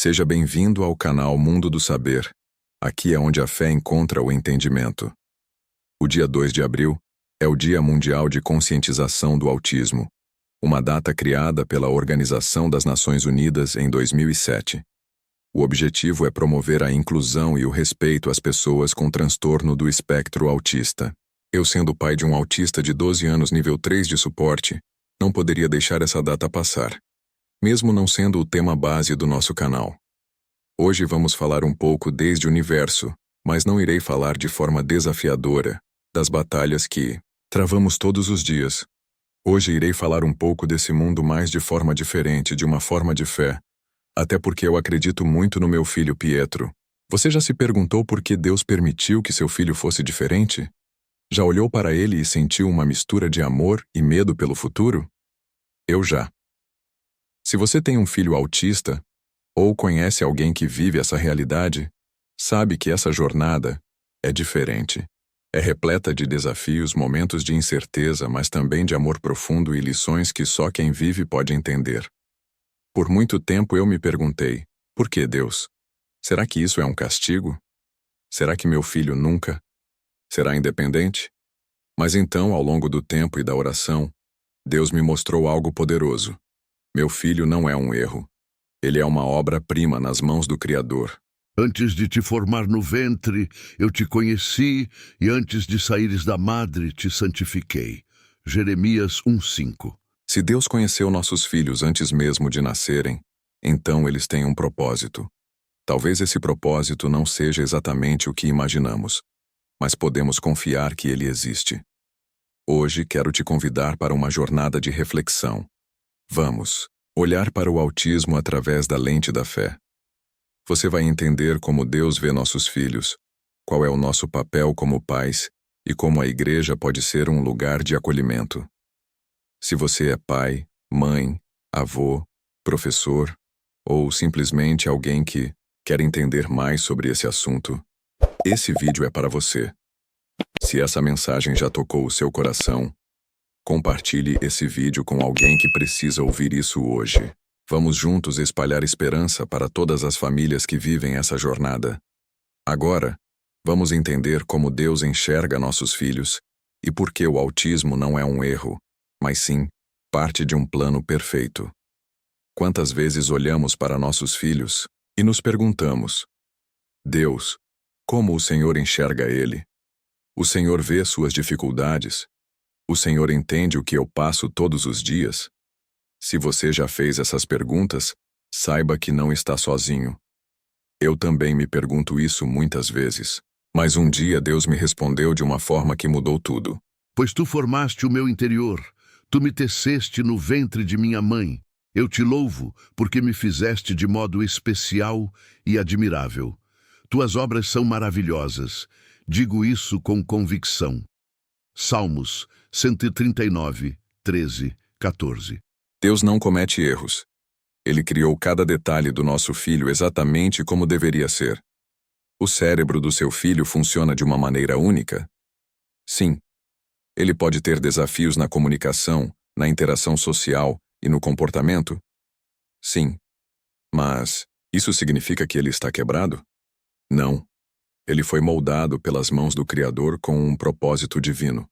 Seja bem-vindo ao canal Mundo do Saber. Aqui é onde a fé encontra o entendimento. O dia 2 de abril é o Dia Mundial de Conscientização do Autismo, uma data criada pela Organização das Nações Unidas em 2007. O objetivo é promover a inclusão e o respeito às pessoas com transtorno do espectro autista. Eu, sendo pai de um autista de 12 anos nível 3 de suporte, não poderia deixar essa data passar, mesmo não sendo o tema base do nosso canal. Hoje vamos falar um pouco desde o universo, mas não irei falar de forma desafiadora das batalhas que travamos todos os dias. Hoje irei falar um pouco desse mundo mais de forma diferente, de uma forma de fé, até porque eu acredito muito no meu filho Pietro. Você já se perguntou por que Deus permitiu que seu filho fosse diferente? Já olhou para ele e sentiu uma mistura de amor e medo pelo futuro? Eu já. Se você tem um filho autista, ou conhece alguém que vive essa realidade, sabe que essa jornada é diferente. É repleta de desafios, momentos de incerteza, mas também de amor profundo e lições que só quem vive pode entender. Por muito tempo eu me perguntei, por que Deus? Será que isso é um castigo? Será que meu filho nunca será independente? Mas então, ao longo do tempo e da oração, Deus me mostrou algo poderoso. Meu filho não é um erro. Ele é uma obra-prima nas mãos do Criador. Antes de te formar no ventre, eu te conheci, e antes de saíres da madre, te santifiquei. Jeremias 1:5. Se Deus conheceu nossos filhos antes mesmo de nascerem, então eles têm um propósito. Talvez esse propósito não seja exatamente o que imaginamos, mas podemos confiar que ele existe. Hoje quero te convidar para uma jornada de reflexão. Vamos olhar para o autismo através da lente da fé. Você vai entender como Deus vê nossos filhos, qual é o nosso papel como pais e como a igreja pode ser um lugar de acolhimento. Se você é pai, mãe, avô, professor ou simplesmente alguém que quer entender mais sobre esse assunto, esse vídeo é para você. Se essa mensagem já tocou o seu coração, compartilhe esse vídeo com alguém que precisa ouvir isso hoje. Vamos juntos espalhar esperança para todas as famílias que vivem essa jornada. Agora, vamos entender como Deus enxerga nossos filhos e por que o autismo não é um erro, mas sim parte de um plano perfeito. Quantas vezes olhamos para nossos filhos e nos perguntamos: Deus, como o Senhor enxerga ele? O Senhor vê suas dificuldades? O Senhor entende o que eu passo todos os dias? Se você já fez essas perguntas, saiba que não está sozinho. Eu também me pergunto isso muitas vezes. Mas um dia Deus me respondeu de uma forma que mudou tudo. Pois tu formaste o meu interior, tu me teceste no ventre de minha mãe. Eu te louvo, porque me fizeste de modo especial e admirável. Tuas obras são maravilhosas. Digo isso com convicção. Salmos 139, 13, 14. Deus não comete erros. Ele criou cada detalhe do nosso filho exatamente como deveria ser. O cérebro do seu filho funciona de uma maneira única? Sim. Ele pode ter desafios na comunicação, na interação social e no comportamento? Sim. Mas isso significa que ele está quebrado? Não. Ele foi moldado pelas mãos do Criador com um propósito divino.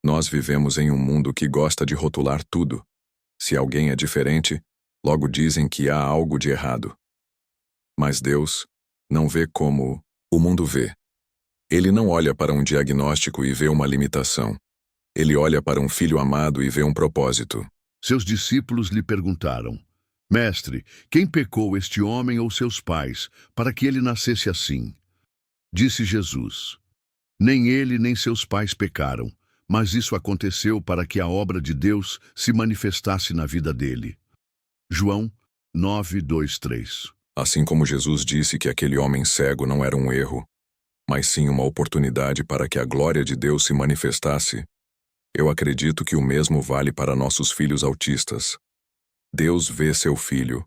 Nós vivemos em um mundo que gosta de rotular tudo. Se alguém é diferente, logo dizem que há algo de errado. Mas Deus não vê como o mundo vê. Ele não olha para um diagnóstico e vê uma limitação. Ele olha para um filho amado e vê um propósito. Seus discípulos lhe perguntaram: Mestre, quem pecou, este homem ou seus pais, para que ele nascesse assim? Disse Jesus: Nem ele nem seus pais pecaram, mas isso aconteceu para que a obra de Deus se manifestasse na vida dele. João 9, 2, 3. Assim como Jesus disse que aquele homem cego não era um erro, mas sim uma oportunidade para que a glória de Deus se manifestasse, eu acredito que o mesmo vale para nossos filhos autistas. Deus vê seu filho.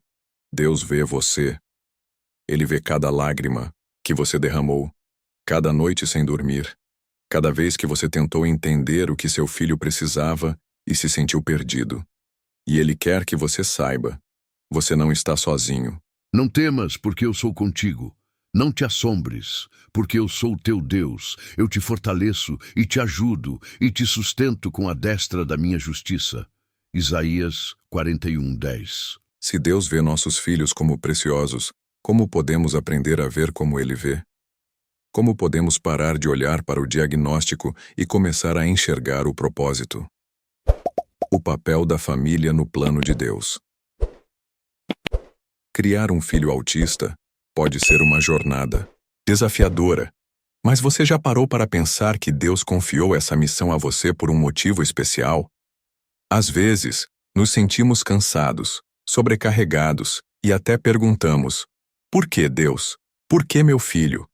Deus vê você. Ele vê cada lágrima que você derramou, cada noite sem dormir, cada vez que você tentou entender o que seu filho precisava e se sentiu perdido. E ele quer que você saiba: você não está sozinho. Não temas, porque eu sou contigo. Não te assombres, porque eu sou teu Deus. Eu te fortaleço e te ajudo e te sustento com a destra da minha justiça. Isaías 41:10. Se Deus vê nossos filhos como preciosos, como podemos aprender a ver como Ele vê? Como podemos parar de olhar para o diagnóstico e começar a enxergar o propósito? O papel da família no plano de Deus. Criar um filho autista pode ser uma jornada desafiadora, mas você já parou para pensar que Deus confiou essa missão a você por um motivo especial? Às vezes, nos sentimos cansados, sobrecarregados e até perguntamos: por que Deus? Por que meu filho?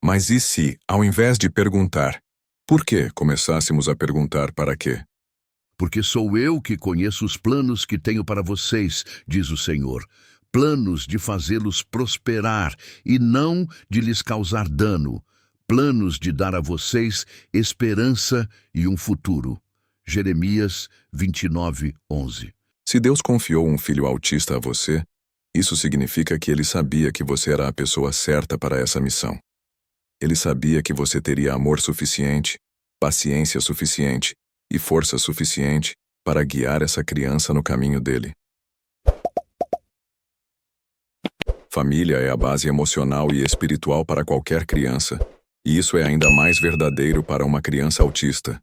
Mas e se, ao invés de perguntar por que, começássemos a perguntar para quê? Porque sou eu que conheço os planos que tenho para vocês, diz o Senhor. Planos de fazê-los prosperar e não de lhes causar dano. Planos de dar a vocês esperança e um futuro. Jeremias 29:11. Se Deus confiou um filho autista a você, isso significa que Ele sabia que você era a pessoa certa para essa missão. Ele sabia que você teria amor suficiente, paciência suficiente e força suficiente para guiar essa criança no caminho dele. Família é a base emocional e espiritual para qualquer criança, e isso é ainda mais verdadeiro para uma criança autista.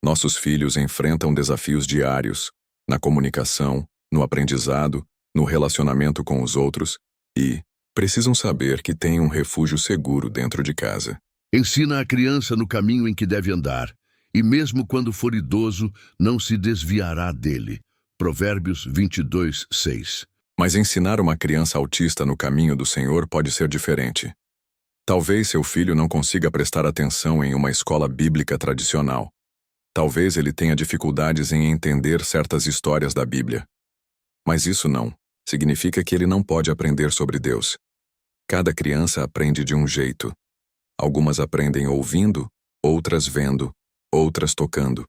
Nossos filhos enfrentam desafios diários, na comunicação, no aprendizado, no relacionamento com os outros, e precisam saber que têm um refúgio seguro dentro de casa. Ensina a criança no caminho em que deve andar, e mesmo quando for idoso, não se desviará dele. Provérbios 22:6. Mas ensinar uma criança autista no caminho do Senhor pode ser diferente. Talvez seu filho não consiga prestar atenção em uma escola bíblica tradicional. Talvez ele tenha dificuldades em entender certas histórias da Bíblia. Mas isso não significa que ele não pode aprender sobre Deus. Cada criança aprende de um jeito. Algumas aprendem ouvindo, outras vendo, outras tocando.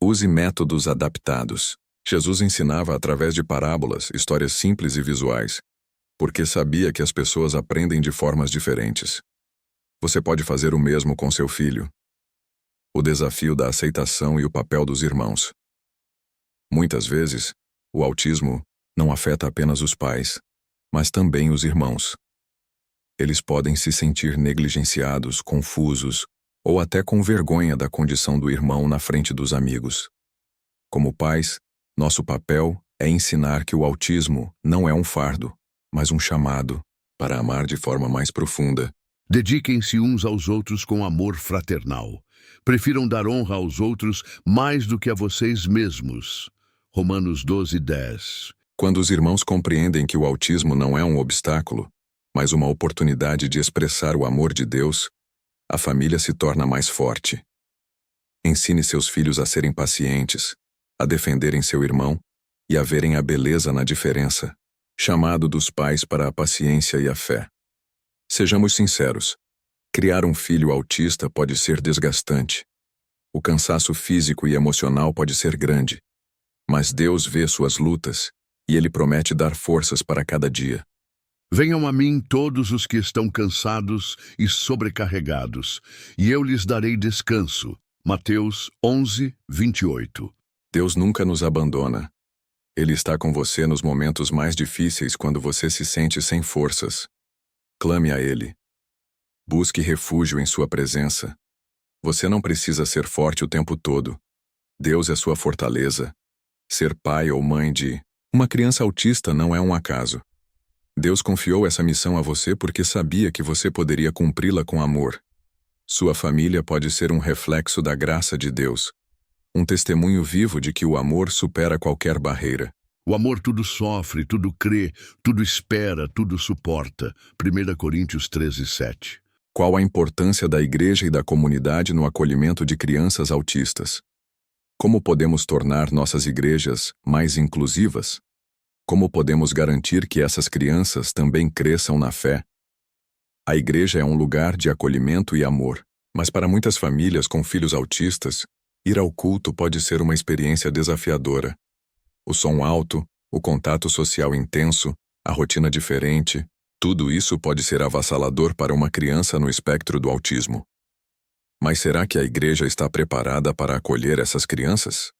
Use métodos adaptados. Jesus ensinava através de parábolas, histórias simples e visuais, porque sabia que as pessoas aprendem de formas diferentes. Você pode fazer o mesmo com seu filho. O desafio da aceitação e o papel dos irmãos. Muitas vezes, o autismo não afeta apenas os pais, mas também os irmãos. Eles podem se sentir negligenciados, confusos, ou até com vergonha da condição do irmão na frente dos amigos. Como pais, nosso papel é ensinar que o autismo não é um fardo, mas um chamado para amar de forma mais profunda. Dediquem-se uns aos outros com amor fraternal. Prefiram dar honra aos outros mais do que a vocês mesmos. Romanos 12:10. Quando os irmãos compreendem que o autismo não é um obstáculo, mas uma oportunidade de expressar o amor de Deus, a família se torna mais forte. Ensine seus filhos a serem pacientes, a defenderem seu irmão e a verem a beleza na diferença. Chamado dos pais para a paciência e a fé. Sejamos sinceros, criar um filho autista pode ser desgastante. O cansaço físico e emocional pode ser grande. Mas Deus vê suas lutas e Ele promete dar forças para cada dia. Venham a mim todos os que estão cansados e sobrecarregados, e eu lhes darei descanso. Mateus 11:28. Deus nunca nos abandona. Ele está com você nos momentos mais difíceis quando você se sente sem forças. Clame a Ele. Busque refúgio em sua presença. Você não precisa ser forte o tempo todo. Deus é sua fortaleza. Ser pai ou mãe de uma criança autista não é um acaso. Deus confiou essa missão a você porque sabia que você poderia cumpri-la com amor. Sua família pode ser um reflexo da graça de Deus. Um testemunho vivo de que o amor supera qualquer barreira. O amor tudo sofre, tudo crê, tudo espera, tudo suporta. 1 Coríntios 13:7. Qual a importância da igreja e da comunidade no acolhimento de crianças autistas? Como podemos tornar nossas igrejas mais inclusivas? Como podemos garantir que essas crianças também cresçam na fé? A igreja é um lugar de acolhimento e amor, mas para muitas famílias com filhos autistas, ir ao culto pode ser uma experiência desafiadora. O som alto, o contato social intenso, a rotina diferente, tudo isso pode ser avassalador para uma criança no espectro do autismo. Mas será que a igreja está preparada para acolher essas crianças?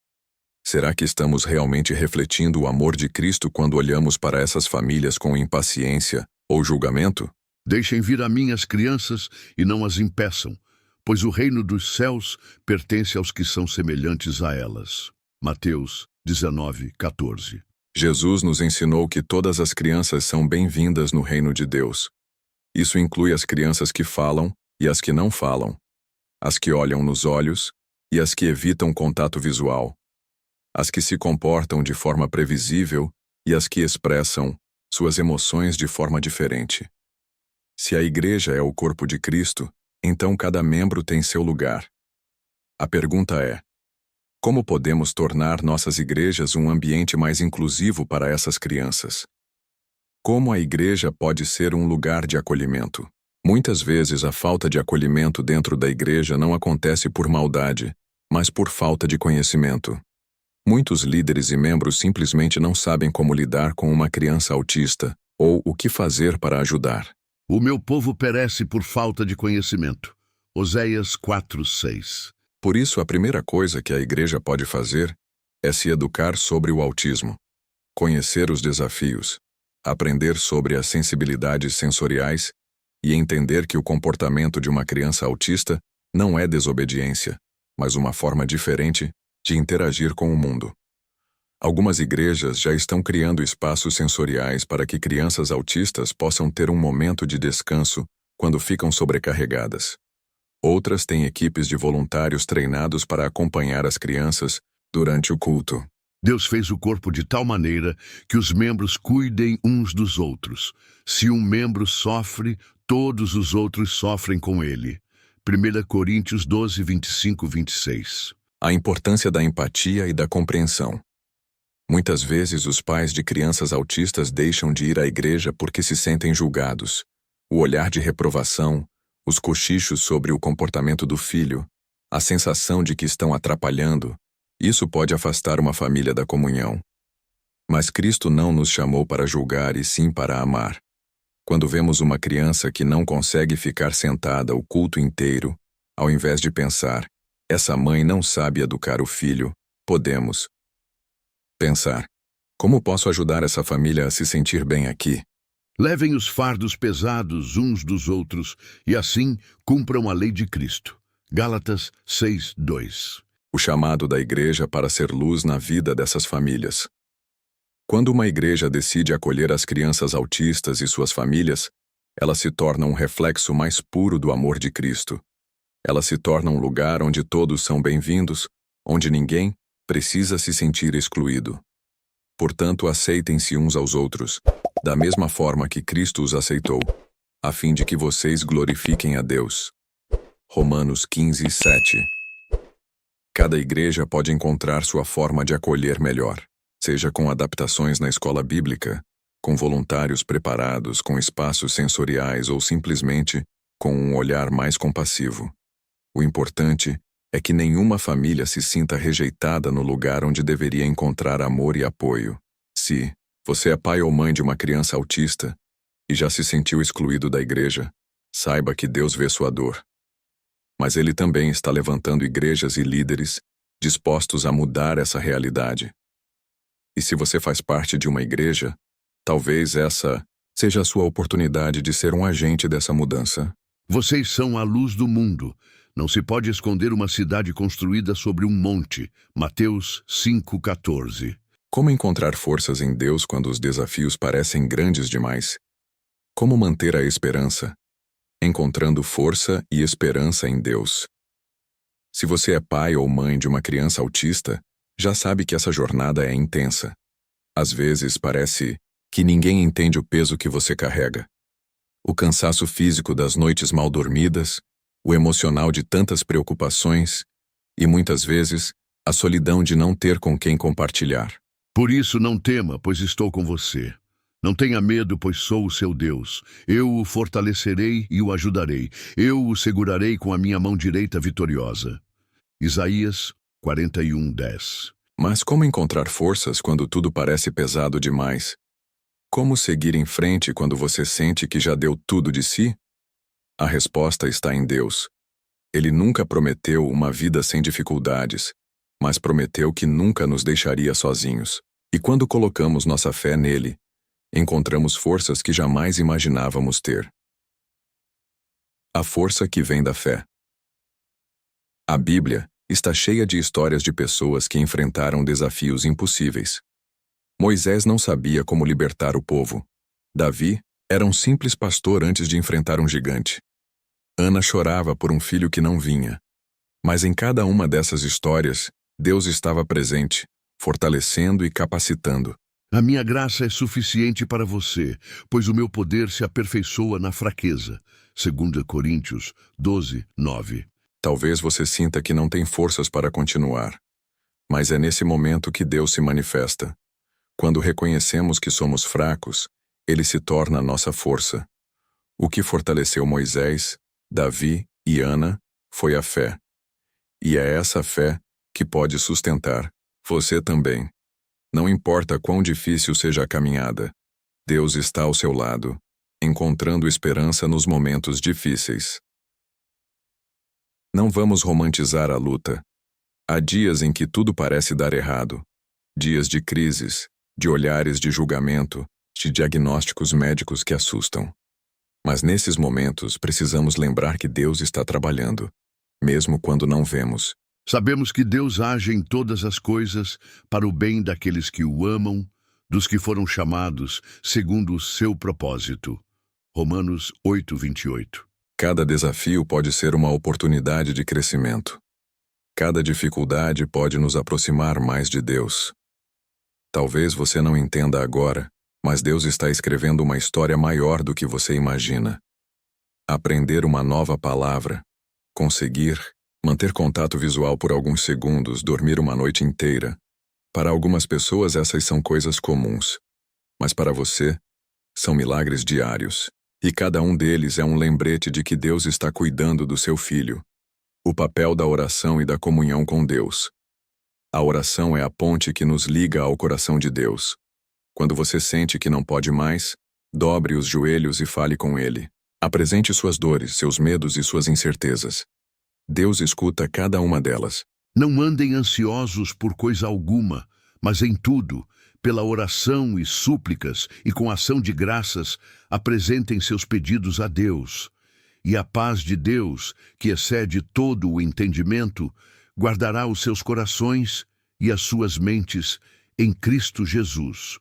Será que estamos realmente refletindo o amor de Cristo quando olhamos para essas famílias com impaciência ou julgamento? Deixem vir a mim as crianças e não as impeçam, pois o reino dos céus pertence aos que são semelhantes a elas. Mateus 19:14. Jesus nos ensinou que todas as crianças são bem-vindas no reino de Deus. Isso inclui as crianças que falam e as que não falam, as que olham nos olhos e as que evitam contato visual, as que se comportam de forma previsível e as que expressam suas emoções de forma diferente. Se a igreja é o corpo de Cristo, então cada membro tem seu lugar. A pergunta é: como podemos tornar nossas igrejas um ambiente mais inclusivo para essas crianças? Como a igreja pode ser um lugar de acolhimento? Muitas vezes a falta de acolhimento dentro da igreja não acontece por maldade, mas por falta de conhecimento. Muitos líderes e membros simplesmente não sabem como lidar com uma criança autista ou o que fazer para ajudar. O meu povo perece por falta de conhecimento. Oséias 4:6. Por isso, a primeira coisa que a igreja pode fazer é se educar sobre o autismo, conhecer os desafios, aprender sobre as sensibilidades sensoriais e entender que o comportamento de uma criança autista não é desobediência, mas uma forma diferente de interagir com o mundo. Algumas igrejas já estão criando espaços sensoriais para que crianças autistas possam ter um momento de descanso quando ficam sobrecarregadas. Outras têm equipes de voluntários treinados para acompanhar as crianças durante o culto. Deus fez o corpo de tal maneira que os membros cuidem uns dos outros. Se um membro sofre, todos os outros sofrem com ele. 1 Coríntios 12:25-26. A importância da empatia e da compreensão. Muitas vezes os pais de crianças autistas deixam de ir à igreja porque se sentem julgados. O olhar de reprovação, os cochichos sobre o comportamento do filho, a sensação de que estão atrapalhando, isso pode afastar uma família da comunhão. Mas Cristo não nos chamou para julgar e sim para amar. Quando vemos uma criança que não consegue ficar sentada o culto inteiro, ao invés de pensar, essa mãe não sabe educar o filho, podemos pensar, como posso ajudar essa família a se sentir bem aqui? Levem os fardos pesados uns dos outros e assim cumpram a lei de Cristo. Gálatas 6:2. O chamado da igreja para ser luz na vida dessas famílias. Quando uma igreja decide acolher as crianças autistas e suas famílias, ela se torna um reflexo mais puro do amor de Cristo. Ela se torna um lugar onde todos são bem-vindos, onde ninguém precisa se sentir excluído. Portanto, aceitem-se uns aos outros, da mesma forma que Cristo os aceitou, a fim de que vocês glorifiquem a Deus. Romanos 15:7. Cada igreja pode encontrar sua forma de acolher melhor, seja com adaptações na escola bíblica, com voluntários preparados, com espaços sensoriais ou simplesmente com um olhar mais compassivo. O importante é que nenhuma família se sinta rejeitada no lugar onde deveria encontrar amor e apoio. Se você é pai ou mãe de uma criança autista e já se sentiu excluído da igreja, saiba que Deus vê sua dor. Mas Ele também está levantando igrejas e líderes dispostos a mudar essa realidade. E se você faz parte de uma igreja, talvez essa seja a sua oportunidade de ser um agente dessa mudança. Vocês são a luz do mundo. Não se pode esconder uma cidade construída sobre um monte. Mateus 5:14. Como encontrar forças em Deus quando os desafios parecem grandes demais? Como manter a esperança? Encontrando força e esperança em Deus. Se você é pai ou mãe de uma criança autista, já sabe que essa jornada é intensa. Às vezes parece que ninguém entende o peso que você carrega. O cansaço físico das noites mal dormidas, o emocional de tantas preocupações e, muitas vezes, a solidão de não ter com quem compartilhar. Por isso não tema, pois estou com você. Não tenha medo, pois sou o seu Deus. Eu o fortalecerei e o ajudarei. Eu o segurarei com a minha mão direita vitoriosa. Isaías 41:10. Mas como encontrar forças quando tudo parece pesado demais? Como seguir em frente quando você sente que já deu tudo de si? A resposta está em Deus. Ele nunca prometeu uma vida sem dificuldades, mas prometeu que nunca nos deixaria sozinhos. E quando colocamos nossa fé nele, encontramos forças que jamais imaginávamos ter. A força que vem da fé. A Bíblia está cheia de histórias de pessoas que enfrentaram desafios impossíveis. Moisés não sabia como libertar o povo. Davi era um simples pastor antes de enfrentar um gigante. Ana chorava por um filho que não vinha. Mas em cada uma dessas histórias, Deus estava presente, fortalecendo e capacitando. A minha graça é suficiente para você, pois o meu poder se aperfeiçoa na fraqueza. 2 Coríntios 12, 9. Talvez você sinta que não tem forças para continuar. Mas é nesse momento que Deus se manifesta. Quando reconhecemos que somos fracos, Ele se torna a nossa força. O que fortaleceu Moisés, Davi e Ana foi a fé. E é essa fé que pode sustentar você também. Não importa quão difícil seja a caminhada, Deus está ao seu lado, encontrando esperança nos momentos difíceis. Não vamos romantizar a luta. Há dias em que tudo parece dar errado. Dias de crises, de olhares de julgamento, de diagnósticos médicos que assustam. Mas nesses momentos precisamos lembrar que Deus está trabalhando, mesmo quando não vemos. Sabemos que Deus age em todas as coisas para o bem daqueles que o amam, dos que foram chamados segundo o seu propósito. Romanos 8, 28. Cada desafio pode ser uma oportunidade de crescimento. Cada dificuldade pode nos aproximar mais de Deus. Talvez você não entenda agora, mas Deus está escrevendo uma história maior do que você imagina. Aprender uma nova palavra, conseguir manter contato visual por alguns segundos, dormir uma noite inteira. Para algumas pessoas essas são coisas comuns, mas para você, são milagres diários. E cada um deles é um lembrete de que Deus está cuidando do seu filho. O papel da oração e da comunhão com Deus. A oração é a ponte que nos liga ao coração de Deus. Quando você sente que não pode mais, dobre os joelhos e fale com Ele. Apresente suas dores, seus medos e suas incertezas. Deus escuta cada uma delas. Não andem ansiosos por coisa alguma, mas em tudo, pela oração e súplicas e com ação de graças, apresentem seus pedidos a Deus. E a paz de Deus, que excede todo o entendimento, guardará os seus corações e as suas mentes em Cristo Jesus.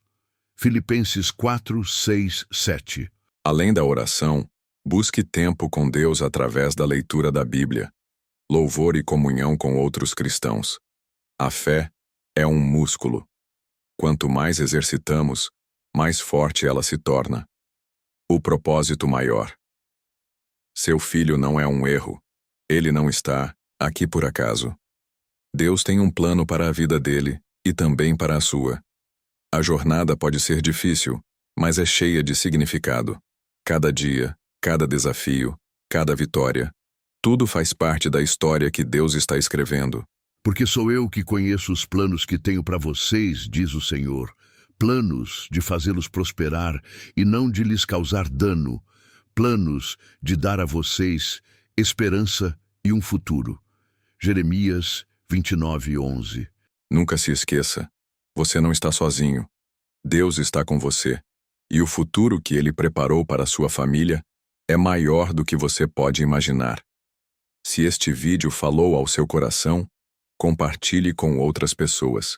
Filipenses 4, 6, 7. Além da oração, busque tempo com Deus através da leitura da Bíblia, louvor e comunhão com outros cristãos. A fé é um músculo. Quanto mais exercitamos, mais forte ela se torna. O propósito maior. Seu filho não é um erro. Ele não está aqui por acaso. Deus tem um plano para a vida dele e também para a sua. A jornada pode ser difícil, mas é cheia de significado. Cada dia, cada desafio, cada vitória, tudo faz parte da história que Deus está escrevendo. Porque sou eu que conheço os planos que tenho para vocês, diz o Senhor, planos de fazê-los prosperar e não de lhes causar dano, planos de dar a vocês esperança e um futuro. Jeremias 29, 11. Nunca se esqueça, você não está sozinho. Deus está com você, e o futuro que Ele preparou para a sua família é maior do que você pode imaginar. Se este vídeo falou ao seu coração, compartilhe com outras pessoas.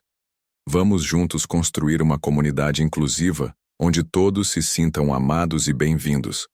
Vamos juntos construir uma comunidade inclusiva, onde todos se sintam amados e bem-vindos.